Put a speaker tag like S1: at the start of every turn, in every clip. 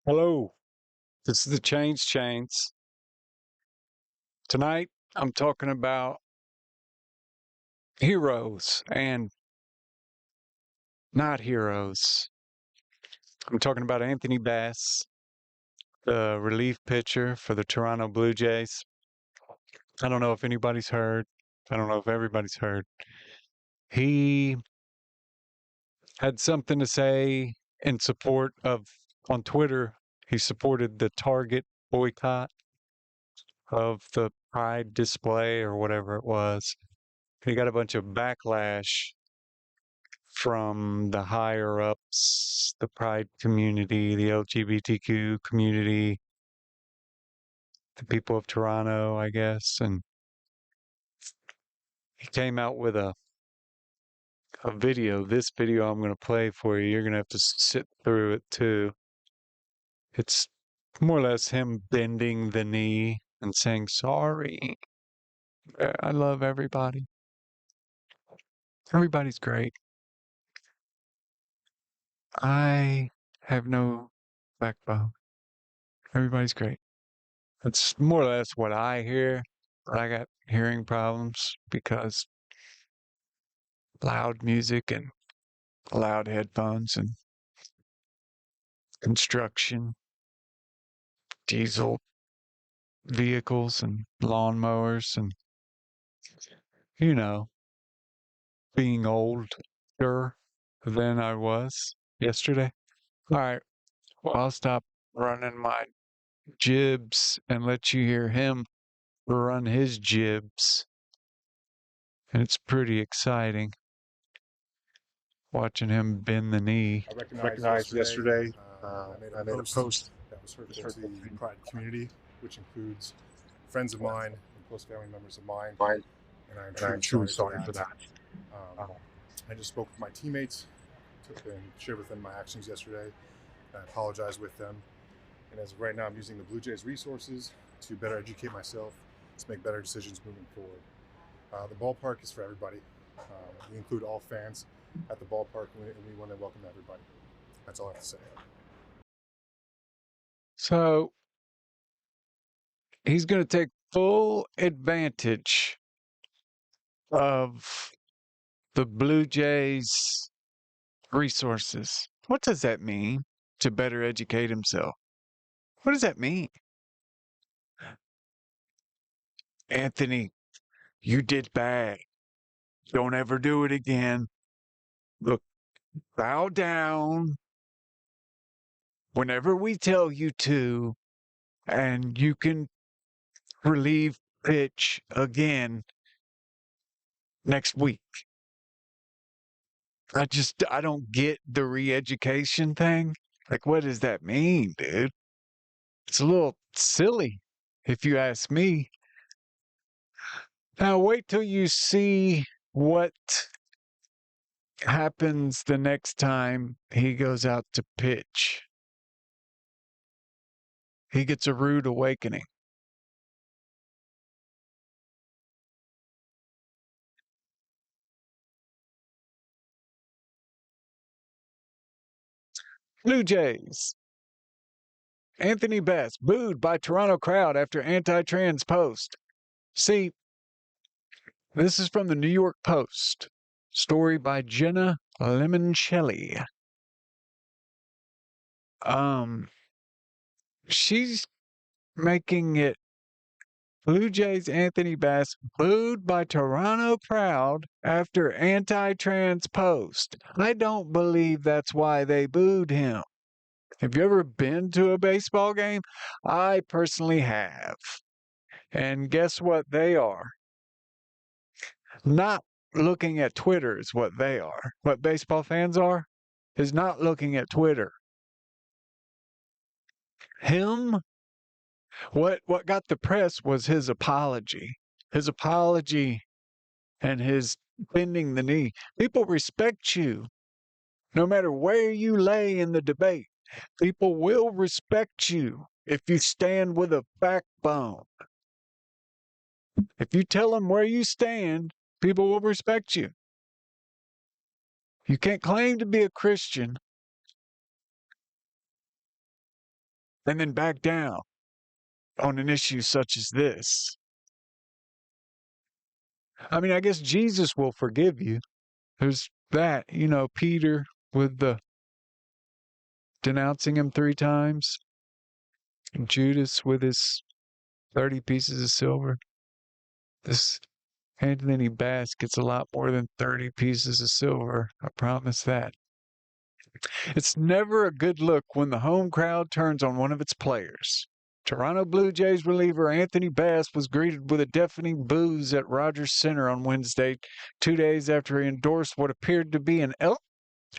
S1: Hello, this is the Change Chains. Tonight, I'm talking about heroes and not heroes. I'm talking about Anthony Bass, the relief pitcher for the Toronto Blue Jays. I don't know if anybody's heard. I don't know if everybody's heard. He had something to say in support of, on Twitter, he supported the Target boycott of the Pride display or whatever it was. He got a bunch of backlash from the higher ups, the Pride community, the LGBTQ community, the people of Toronto, I guess. And he came out with a video. This video I'm going to play for you. You're going to have to sit through it too. It's more or less him bending the knee and saying, sorry. I love everybody. Everybody's great. I have no backbone. Everybody's great. That's more or less what I hear. But I got hearing problems because loud music and loud headphones and construction, diesel vehicles and lawnmowers and, you know, being older than I was yesterday. All right. Well, I'll stop running my jibs and let you hear him run his jibs. And it's pretty exciting watching him bend the knee.
S2: I recognized yesterday I made a post that was hurtful to the Pride community, which includes friends of mine and close family members of mine, and I'm truly sorry for that. I just spoke with my teammates and shared with them my actions yesterday. I apologized with them, and as of right now, I'm using the Blue Jays resources to better educate myself, to make better decisions moving forward. The ballpark is for everybody. We include all fans at the ballpark, and we want to welcome everybody. That's all I have to say.
S1: So he's going to take full advantage of the Blue Jays resources. What does that mean? To better educate himself. What does that mean? Anthony, you did bad. Don't ever do it again. Look, bow down whenever we tell you to, and you can relieve pitch again next week. I don't get the re-education thing. Like, what does that mean, dude? It's a little silly, if you ask me. Now, wait till you see what happens the next time he goes out to pitch. He gets a rude awakening. Blue Jays. Anthony Bass booed by Toronto crowd after anti-trans post. See, this is from the New York Post. Story by Jenna Limoncelli. She's making it Blue Jays Anthony Bass booed by Toronto crowd after anti-trans post. I don't believe that's why they booed him. Have you ever been to a baseball game? I personally have. And guess what they are? Not looking at Twitter is what they are. What baseball fans are is not looking at Twitter. Him, what got the press was his apology. His apology and his bending the knee. People respect you. No matter where you lay in the debate, people will respect you if you stand with a backbone. If you tell them where you stand, people will respect you. You can't claim to be a Christian and then back down on an issue such as this. I mean, I guess Jesus will forgive you. There's that, Peter with the denouncing him 3 times, and Judas with his 30 pieces of silver. This Anthony Bass gets a lot more than 30 pieces of silver. I promise that. It's never a good look when the home crowd turns on one of its players. Toronto Blue Jays reliever Anthony Bass was greeted with a deafening boos at Rogers Center on Wednesday, 2 days after he endorsed what appeared to be an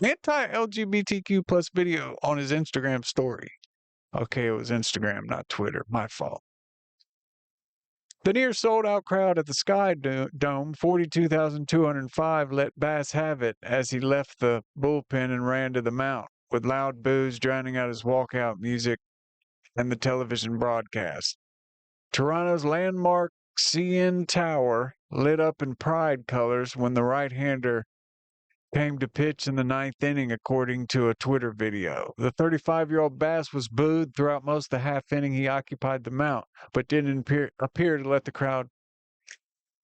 S1: anti-LGBTQ plus video on his Instagram story. Okay, it was Instagram, not Twitter. My fault. The near sold-out crowd at the Sky Dome, 42,205, let Bass have it as he left the bullpen and ran to the mound, with loud boos drowning out his walkout music and the television broadcast. Toronto's landmark CN Tower lit up in pride colors when the right-hander came to pitch in the 9th inning, according to a Twitter video. The 35-year-old Bass was booed throughout most of the half inning he occupied the mound, but didn't appear to let the crowd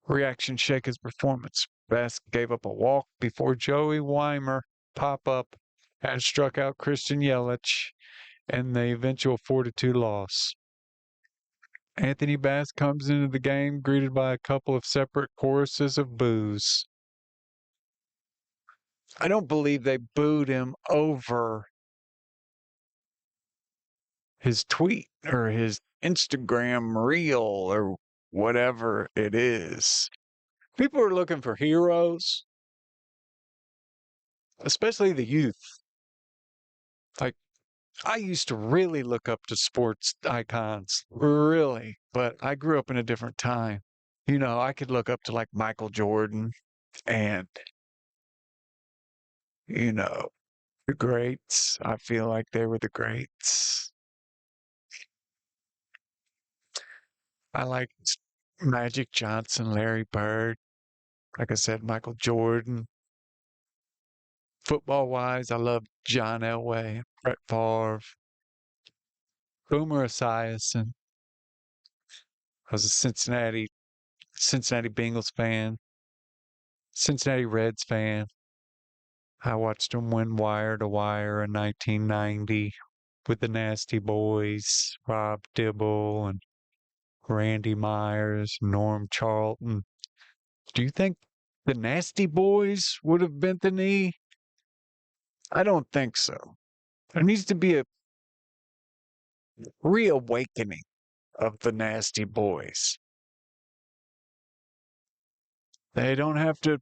S1: reaction shake his performance. Bass gave up a walk before Joey Weimer pop-up and struck out Christian Yelich in the eventual 4-2 loss. Anthony Bass comes into the game greeted by a couple of separate choruses of boos. I don't believe they booed him over his tweet or his Instagram reel or whatever it is. People are looking for heroes, especially the youth. Like, I used to really look up to sports icons, really, but I grew up in a different time. I could look up to like Michael Jordan and, the greats. I feel like they were the greats. I liked Magic Johnson, Larry Bird, like I said, Michael Jordan. Football-wise, I love John Elway, Brett Favre, Boomer Esiason. I was a Cincinnati Bengals fan, Cincinnati Reds fan. I watched them win wire to wire in 1990 with the Nasty Boys, Rob Dibble and Randy Myers, Norm Charlton. Do you think the Nasty Boys would have bent the knee? I don't think so. There needs to be a reawakening of the Nasty Boys. They don't have to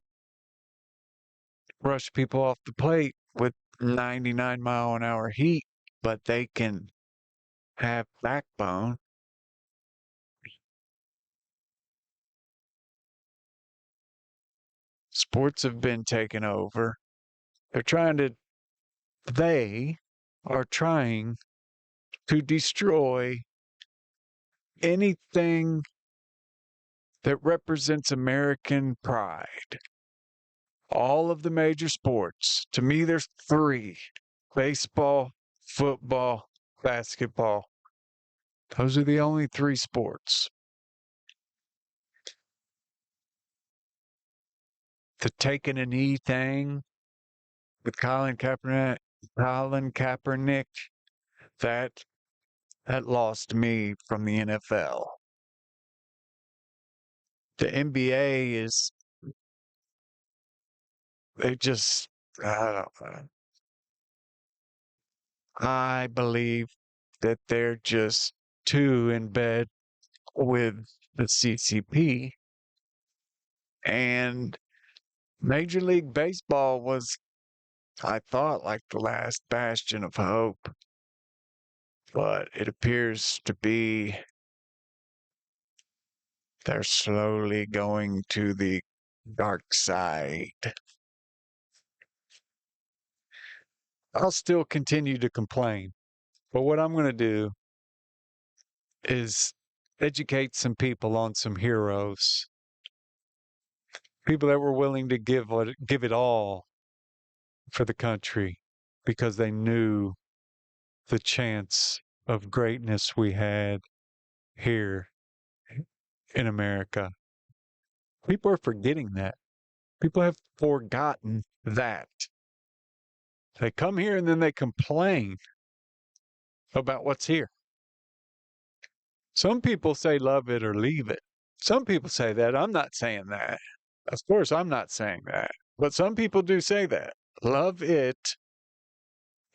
S1: rush people off the plate with 99-mile-an-hour heat, but they can have backbone. Sports have been taken over. They are trying to destroy anything that represents American pride. All of the major sports, to me, there's 3: baseball, football, basketball. Those are the only 3 sports. The taking a knee thing with Colin Kaepernick, that lost me from the NFL. The NBA is, I don't know. I believe that they're just too in bed with the CCP. And Major League Baseball was, I thought, like the last bastion of hope. But it appears to be they're slowly going to the dark side. I'll still continue to complain, but what I'm going to do is educate some people on some heroes. People that were willing to give it all for the country because they knew the chance of greatness we had here in America. People are forgetting that. People have forgotten that. They come here and then they complain about what's here. Some people say love it or leave it. Some people say that. I'm not saying that. Of course, I'm not saying that. But some people do say that. Love it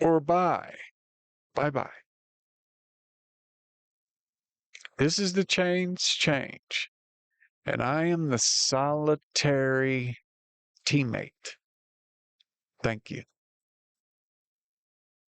S1: or bye. Bye-bye. This is the change. And I am the solitary teammate. Thank you.